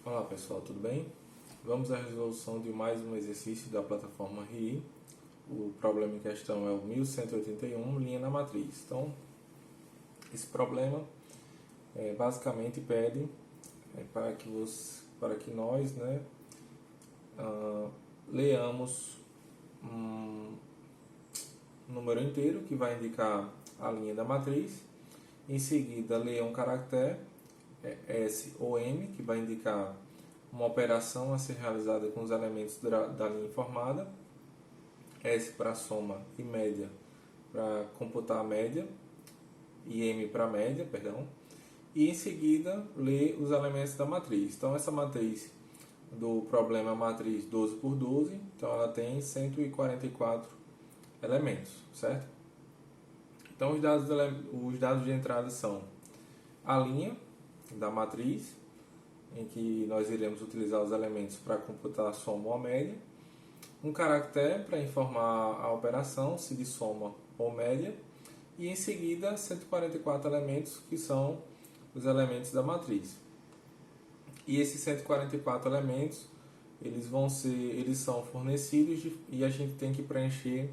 Olá pessoal, tudo bem? Vamos à resolução de mais um exercício da plataforma RI. O problema em questão é o 1181, linha na matriz. Então, esse problema basicamente pede para que nós leamos um número inteiro que vai indicar a linha da matriz. Em seguida, leia um caractere, S ou M, que vai indicar uma operação a ser realizada com os elementos da linha informada. S para soma e média para computar a média, e M para média, perdão. E em seguida, ler os elementos da matriz. Então, essa matriz do problema é a matriz 12 por 12, então ela tem 144 elementos, certo? Então, os dados de entrada são a linha da matriz, em que nós iremos utilizar os elementos para computar a soma ou a média, um caractere para informar a operação, se de soma ou média, e em seguida 144 elementos, que são os elementos da matriz. E esses 144 elementos, eles são fornecidos e a gente tem que preencher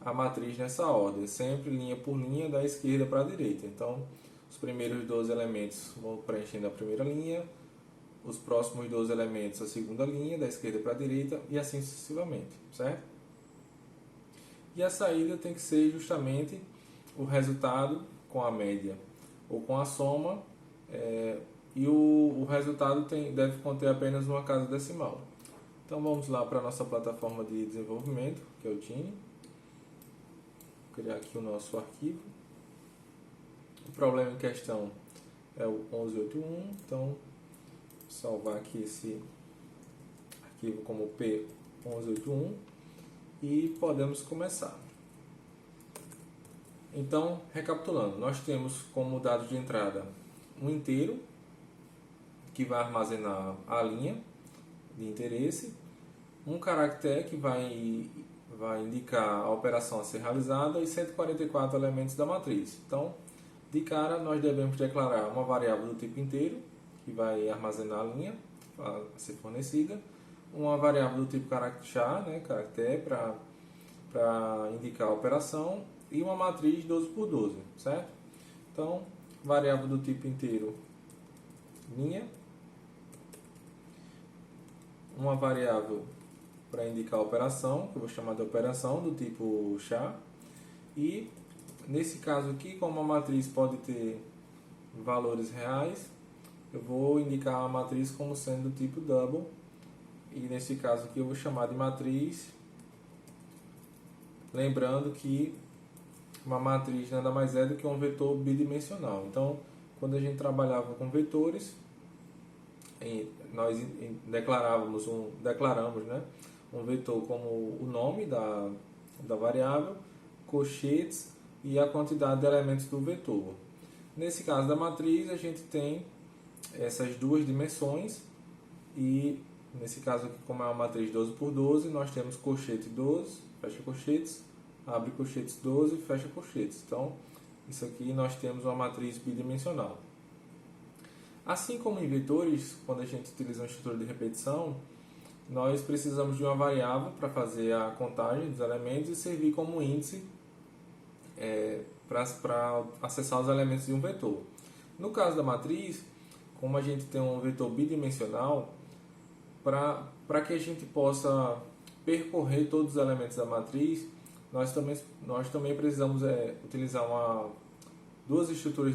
a matriz nessa ordem, sempre linha por linha, da esquerda para a direita. Então, os primeiros 12 elementos vão preenchendo a primeira linha, os próximos 12 elementos a segunda linha, da esquerda para a direita, e assim sucessivamente, certo? E a saída tem que ser justamente o resultado com a média ou com a soma, e o resultado deve conter apenas uma casa decimal. Então vamos lá para a nossa plataforma de desenvolvimento, que é o Tiny. Vou criar aqui o nosso arquivo. O problema em questão é o 1181, então vou salvar aqui esse arquivo como P1181 e podemos começar. Então, recapitulando, nós temos como dado de entrada um inteiro que vai armazenar a linha de interesse, um caractere que vai indicar a operação a ser realizada e 144 elementos da matriz. Então, de cara, nós devemos declarar uma variável do tipo inteiro, que vai armazenar a linha a ser fornecida, uma variável do tipo caractere para indicar a operação, e uma matriz 12 por 12, certo? Então, variável do tipo inteiro, linha, uma variável para indicar a operação, que eu vou chamar de operação, do tipo char, e nesse caso aqui, como a matriz pode ter valores reais, eu vou indicar a matriz como sendo do tipo double, e nesse caso aqui eu vou chamar de matriz, lembrando que uma matriz nada mais é do que um vetor bidimensional. Então, quando a gente trabalhava com vetores, nós declaramos um vetor como o nome da variável, colchetes e a quantidade de elementos do vetor. Nesse caso da matriz, a gente tem essas duas dimensões, e nesse caso aqui, como é uma matriz 12 por 12, nós temos colchete 12, fecha colchetes, abre colchetes 12, fecha colchetes. Então, isso aqui nós temos uma matriz bidimensional. Assim como em vetores, quando a gente utiliza uma estrutura de repetição, nós precisamos de uma variável para fazer a contagem dos elementos e servir como índice para acessar os elementos de um vetor. No caso da matriz, como a gente tem um vetor bidimensional, para que a gente possa percorrer todos os elementos da matriz, nós também precisamos utilizar duas estruturas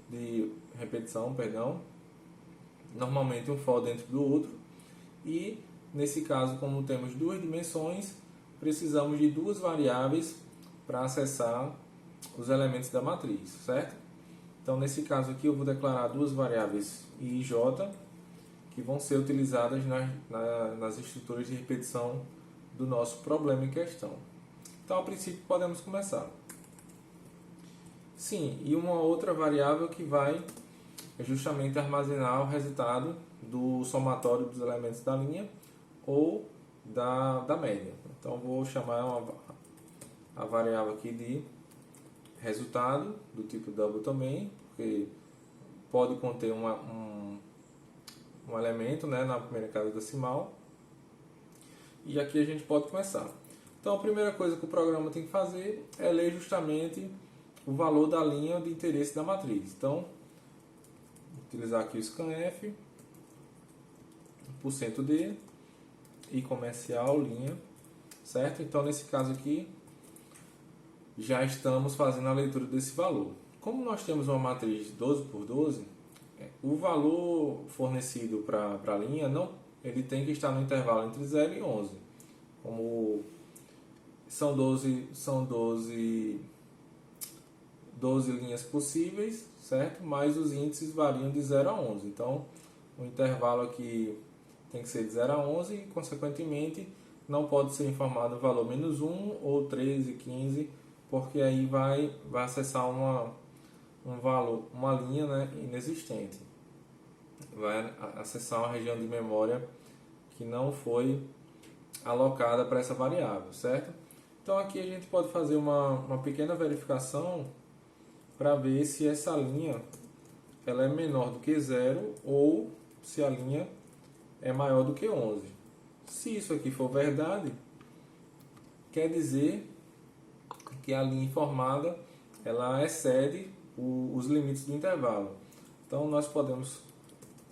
de repetição, normalmente um for dentro do outro, e nesse caso, como temos duas dimensões, precisamos de duas variáveis para acessar os elementos da matriz, certo? Então, nesse caso aqui, eu vou declarar duas variáveis I e J, que vão ser utilizadas nas estruturas de repetição do nosso problema em questão. Então, a princípio, podemos começar. Sim, e uma outra variável que vai justamente armazenar o resultado do somatório dos elementos da linha ou da média. Então, vou chamar a variável aqui de resultado, do tipo double também, porque pode conter um elemento, né, na primeira casa decimal. E aqui a gente pode começar. Então a primeira coisa que o programa tem que fazer é ler justamente o valor da linha de interesse da matriz. Então, utilizar aqui o scanf, %d e comercial linha, certo? Então nesse caso aqui já estamos fazendo a leitura desse valor. Como nós temos uma matriz de 12 por 12, o valor fornecido para a linha ele tem que estar no intervalo entre 0 e 11. Como são 12 linhas possíveis, certo? Mas os índices variam de 0 a 11. Então, o intervalo aqui tem que ser de 0 a 11 e, consequentemente, não pode ser informado o valor menos 1 ou 13, 15, porque aí vai acessar uma linha, né, inexistente. Vai acessar uma região de memória que não foi alocada para essa variável, certo? Então aqui a gente pode fazer uma pequena verificação para ver se essa linha ela é menor do que 0 ou se a linha é maior do que 11. Se isso aqui for verdade, quer dizer que a linha informada ela excede os limites do intervalo. Então nós podemos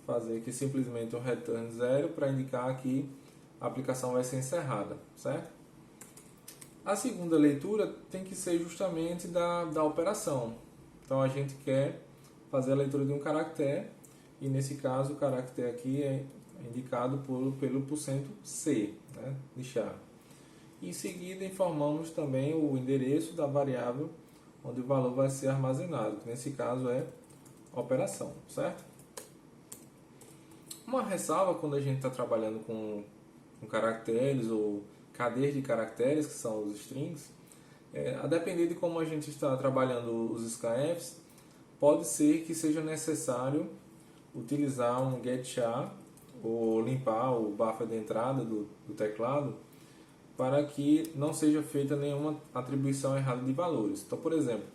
fazer aqui simplesmente um return 0 para indicar que a aplicação vai ser encerrada, certo? A segunda leitura tem que ser justamente da operação. Então a gente quer fazer a leitura de um caractere e nesse caso o caractere aqui é indicado pelo %c, né, de char. Em seguida informamos também o endereço da variável onde o valor vai ser armazenado, que nesse caso é operação, certo? Uma ressalva quando a gente está trabalhando com caracteres ou cadeias de caracteres, que são os strings, a depender de como a gente está trabalhando os scanfs, pode ser que seja necessário utilizar um getChar ou limpar o buffer de entrada do teclado para que não seja feita nenhuma atribuição errada de valores. Então, por exemplo,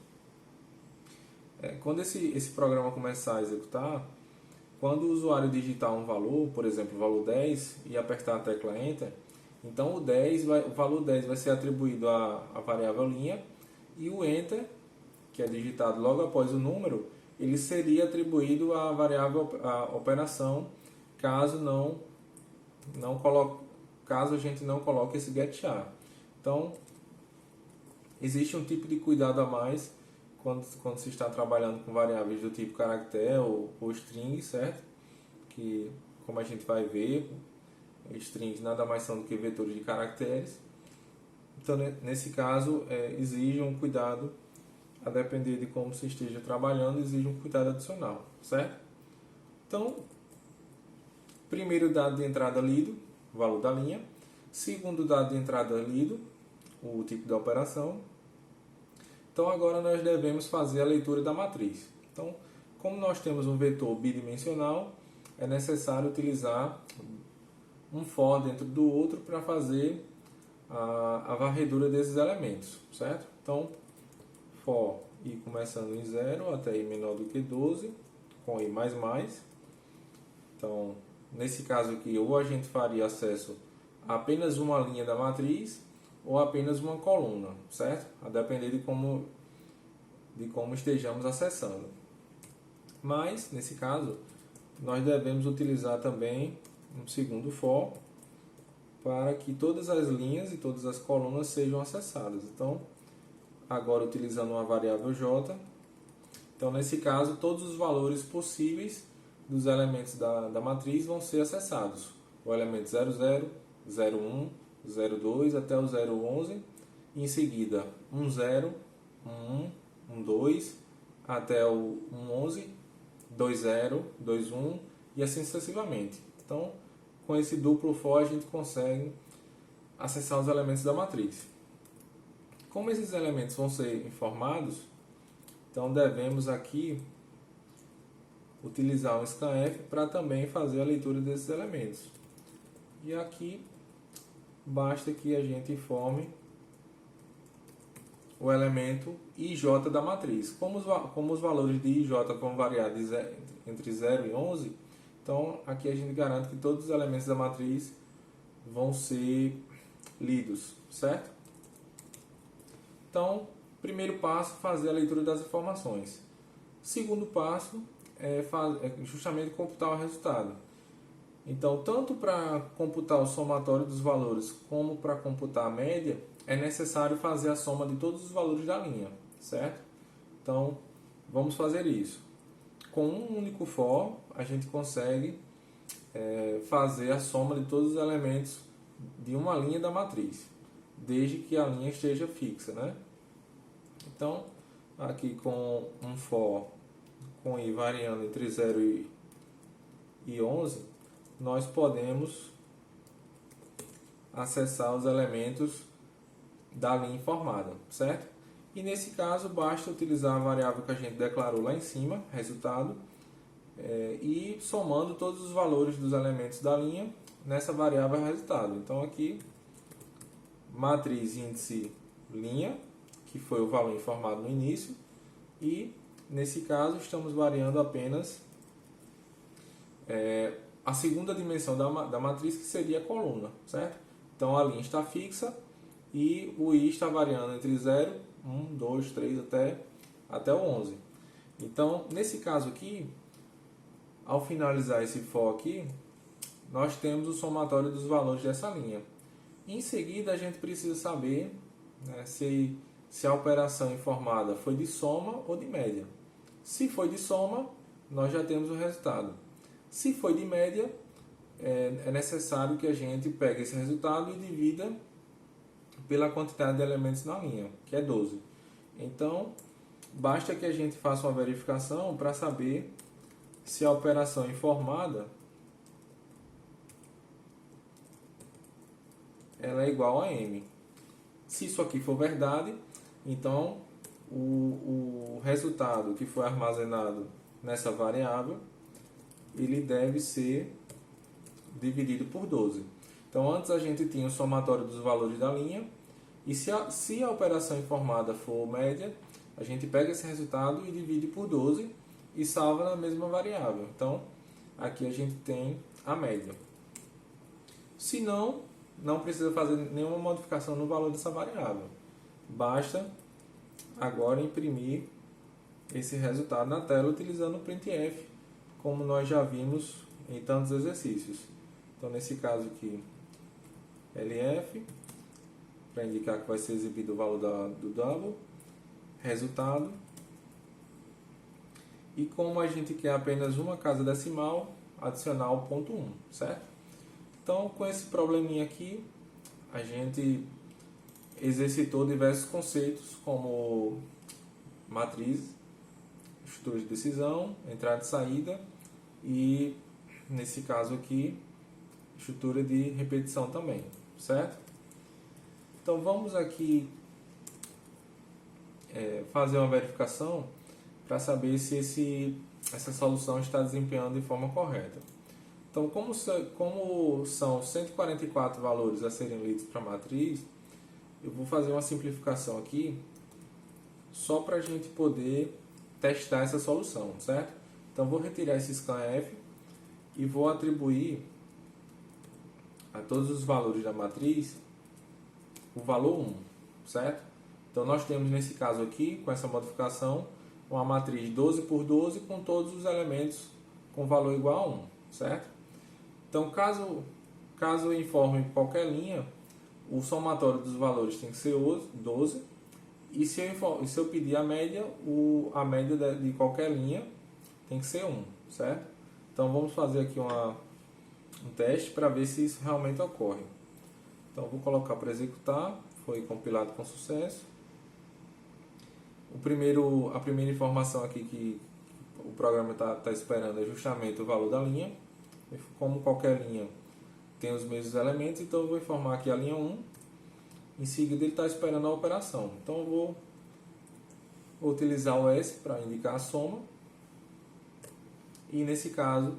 quando esse programa começar a executar, quando o usuário digitar um valor, por exemplo, o valor 10, e apertar a tecla Enter, então o valor 10 vai ser atribuído à variável linha, e o Enter, que é digitado logo após o número, ele seria atribuído à variável operação, caso a gente não coloque esse getChar. Então, existe um tipo de cuidado a mais quando se está trabalhando com variáveis do tipo caractere ou string, certo? Que, como a gente vai ver, strings nada mais são do que vetores de caracteres. Então, nesse caso, exige um cuidado, a depender de como se esteja trabalhando, exige um cuidado adicional, certo? Então, primeiro dado de entrada lido, o valor da linha. Segundo dado de entrada lido, o tipo da operação. Então agora nós devemos fazer a leitura da matriz. Então, como nós temos um vetor bidimensional, é necessário utilizar um for dentro do outro para fazer a varredura desses elementos, certo? Então, for i começando em 0 até i menor do que 12, com i mais mais. Então, nesse caso aqui, ou a gente faria acesso a apenas uma linha da matriz, ou apenas uma coluna, certo? A depender de como estejamos acessando. Mas, nesse caso, nós devemos utilizar também um segundo for para que todas as linhas e todas as colunas sejam acessadas. Então, agora utilizando uma variável j, então nesse caso todos os valores possíveis dos elementos da matriz vão ser acessados. O elemento 00, 01, 02 até o 011, e em seguida 10, 11, 12 até o 11, 20, 21 e assim sucessivamente. Então, com esse duplo for a gente consegue acessar os elementos da matriz. Como esses elementos vão ser informados, então devemos aqui utilizar um scanf para também fazer a leitura desses elementos. E aqui basta que a gente informe o elemento ij da matriz. Como os valores de ij vão variar entre 0 e 11, Então, aqui a gente garante que todos os elementos da matriz vão ser lidos, certo? Então, primeiro passo, fazer a leitura das informações. Segundo passo é justamente computar o resultado. Então, tanto para computar o somatório dos valores como para computar a média, é necessário fazer a soma de todos os valores da linha, certo? Então, vamos fazer isso. Com um único for, a gente consegue fazer a soma de todos os elementos de uma linha da matriz, desde que a linha esteja fixa, né? Então, aqui com um for com i variando entre 0 e 11, nós podemos acessar os elementos da linha informada, certo? E nesse caso, basta utilizar a variável que a gente declarou lá em cima, resultado, e somando todos os valores dos elementos da linha nessa variável resultado. Então aqui, matriz índice linha, que foi o valor informado no início, e nesse caso estamos variando apenas a segunda dimensão da matriz, que seria a coluna, certo? Então a linha está fixa e o i está variando entre 0, 1, 2, 3 até o 11. Então, nesse caso aqui, ao finalizar esse for aqui, nós temos o somatório dos valores dessa linha. Em seguida, a gente precisa saber, né, se a operação informada foi de soma ou de média. Se foi de soma, nós já temos o resultado. Se foi de média, é necessário que a gente pegue esse resultado e divida pela quantidade de elementos na linha, que é 12. Então, basta que a gente faça uma verificação para saber se a operação informada ela é igual a m. Se isso aqui for verdade, então o resultado que foi armazenado nessa variável, ele deve ser dividido por 12. Então, antes a gente tinha o somatório dos valores da linha, e se a operação informada for média, a gente pega esse resultado e divide por 12 e salva na mesma variável. Então, aqui a gente tem a média. Se não, não precisa fazer nenhuma modificação no valor dessa variável. Basta agora imprimir esse resultado na tela utilizando o printf, como nós já vimos em tantos exercícios. Então, nesse caso aqui, LF, para indicar que vai ser exibido o valor do double, resultado. E como a gente quer apenas uma casa decimal, adicionar o ponto 1, certo? Então, com esse probleminha aqui, a gente exercitou diversos conceitos, como matriz, estrutura de decisão, entrada e saída, e nesse caso aqui, estrutura de repetição também, certo? Então vamos aqui fazer uma verificação para saber se essa solução está desempenhando de forma correta. Então, como são 144 valores a serem lidos para a matriz, eu vou fazer uma simplificação aqui, só para a gente poder testar essa solução, certo? Então, vou retirar esse scanf e vou atribuir a todos os valores da matriz o valor 1, certo? Então, nós temos nesse caso aqui, com essa modificação, uma matriz 12 por 12 com todos os elementos com valor igual a 1, certo? Então, caso eu informe qualquer linha, o somatório dos valores tem que ser 12, e se eu pedir a média, a média de qualquer linha tem que ser 1, certo? Então, vamos fazer aqui um teste para ver se isso realmente ocorre. Então, vou colocar para executar, foi compilado com sucesso. A primeira informação aqui que o programa está esperando é justamente o valor da linha. Como qualquer linha tem os mesmos elementos, então eu vou informar aqui a linha 1. Em seguida, ele está esperando a operação. Então, eu vou utilizar o S para indicar a soma. E nesse caso,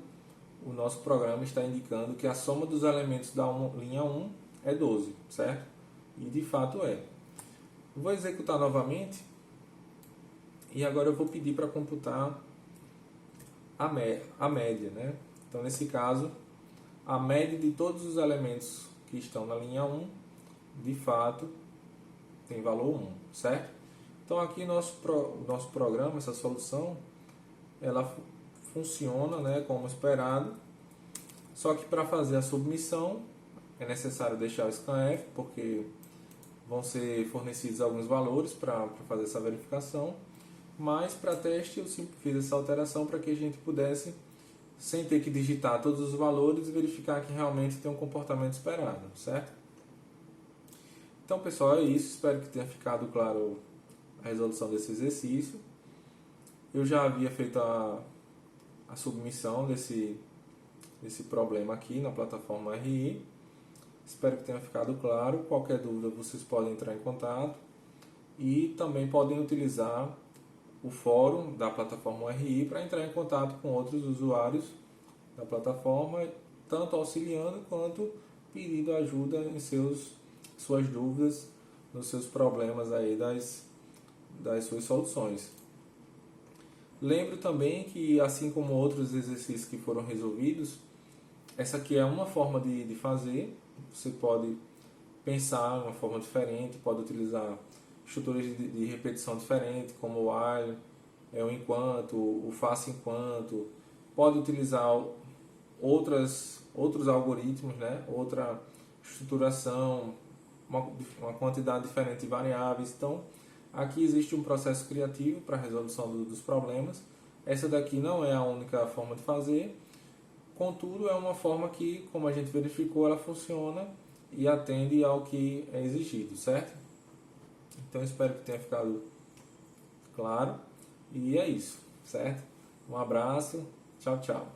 o nosso programa está indicando que a soma dos elementos da linha 1 é 12, certo? E de fato é. Vou executar novamente. E agora eu vou pedir para computar a média, né? Então, nesse caso, a média de todos os elementos que estão na linha 1, de fato, tem valor 1, certo? Então, aqui nosso programa, essa solução, ela funciona, né, como esperado. Só que para fazer a submissão é necessário deixar o scanf, porque vão ser fornecidos alguns valores para fazer essa verificação. Mas para teste eu sempre fiz essa alteração para que a gente pudesse, sem ter que digitar todos os valores, verificar que realmente tem um comportamento esperado, certo? Então, pessoal, é isso. Espero que tenha ficado claro a resolução desse exercício. Eu já havia feito a submissão desse problema aqui na plataforma RI. Espero que tenha ficado claro. Qualquer dúvida vocês podem entrar em contato e também podem utilizar o fórum da plataforma RI para entrar em contato com outros usuários da plataforma, tanto auxiliando quanto pedindo ajuda em suas dúvidas, nos seus problemas aí das suas soluções. Lembro também que, assim como outros exercícios que foram resolvidos, essa aqui é uma forma de fazer. Você pode pensar de uma forma diferente, pode utilizar estruturas de repetição diferente, como o while, o enquanto, o faça enquanto. Pode utilizar outros algoritmos, né? Outra estruturação, uma quantidade diferente de variáveis. Então, aqui existe um processo criativo para a resolução dos problemas. Essa daqui não é a única forma de fazer, contudo, é uma forma que, como a gente verificou, ela funciona e atende ao que é exigido, certo? Então, espero que tenha ficado claro. E é isso, certo? Um abraço, tchau, tchau.